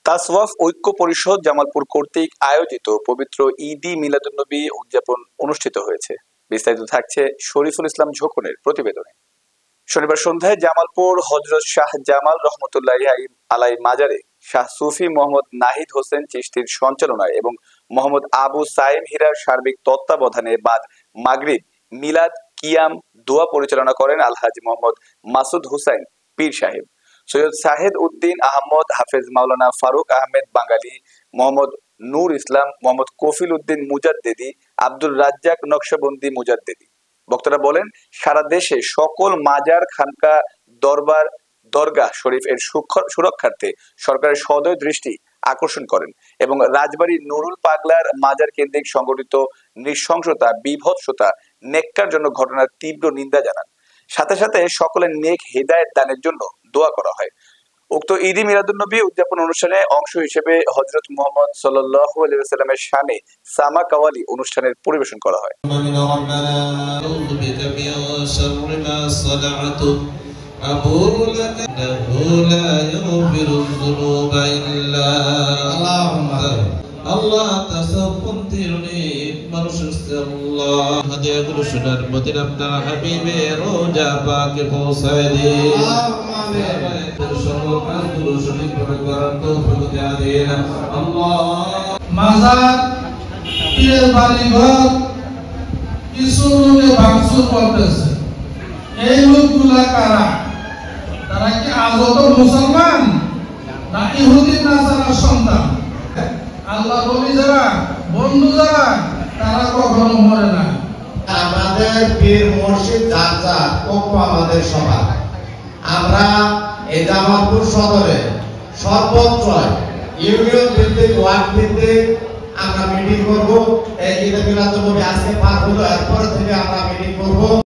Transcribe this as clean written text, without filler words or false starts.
তাসওয়াফ ঐক্য পরিষদ জামালপুর কর্তৃক আয়োজিত পবিত্র ঈদ-ই মিলাদুন্নবী উদযাপন অনুষ্ঠিত হয়েছে। বিস্তারিত থাকছে শরীফুল ইসলাম ঝোকনের প্রতিবেদনে। শনিবার সন্ধ্যায় জামালপুর হযরত শাহ জামাল রহমতুল্লাহি আলাই মাজারে শাহ সুফি মোহাম্মদ নাহিদ হোসেন চিশতির সঞ্চালনায় এবং মোহাম্মদ আবু সাইম হীরার সার্বিক তত্ত্বাবধানে বাদ মাগরিব মিলাদ কিয়াম দোয়া পরিচালনা করেন আলহাজি মোহাম্মদ মাসুদ হুসাইন পীর সাহেব, সৈয়দ সাহেদ উদ্দিন আহমদ, হাফেজ মাওলানা ফারুক আহমেদ বাঙালি, মোহাম্মদ নূর ইসলাম, মোহাম্মদ কফিল উদ্দিন মুজাদ্দেদি, আব্দুর রাজ্জাক নকশবন্দি মুজাদ্দেদি। বক্তারা বলেন, সারা দেশে সকল মাজার, খানকা, দরবার, দরগাহ শরীফ এর সুরক্ষার্থে সরকারের সদয় দৃষ্টি আকর্ষণ করেন এবং রাজবাড়ী নুরুল পাগলার মাজার কেন্দ্রিক সংগঠিত নৃশংসতা, বিভৎসতা, নেককারজনক ঘটনার তীব্র নিন্দা জানান। সাথে সাথে সকলের নেক হেদায়েত দানের জন্য দোয়া করা হয়। উক্ত ঈদ-ই মিলাদুন্নবী উদযাপন অনুষ্ঠানে অংশ হিসেবে হযরত মুহাম্মদ সাল্লাল্লাহু আলাইহি ওয়াসাল্লামের শানে সামা কাওয়ালি অনুষ্ঠানের পরিবেশন করা হয়। আল্লাহ তাসাফুন্তিরনি মানুষুল্লাহ হাদিয়াগুলো শোনার মধ্যে আপনার হাবিবে রোজা পাকে পৌঁছায় দিন। আমিন। সকল কাজগুলো সঠিকভাবে করার তৌফিক দিন আল্লাহ। মাজার, পীরের বাড়ি ঘর কিছু লোকে ভাঙচুর করতেছে। এই লোকগুলা কারা? তারা কি আজও মুসলমান না ইহুদি নাসারার সন্তান? আল্লাহ বলি যারা, বন্ধু যারা, তারা কখনো মরে না। আমাদের পীর মুর্শিদ যার পক্ষ আমাদের সবার। আমরা এই জামালপুর সদরে সর্বত্র ইউনিয়ন ভিত্তিক, ওয়ার্ড ভিত্তিক আমরা মিটিং করবো। এই ঈদ-এ মিলাদুন্নবী আজকে পার হলো, এরপর থেকে আমরা মিটিং করবো।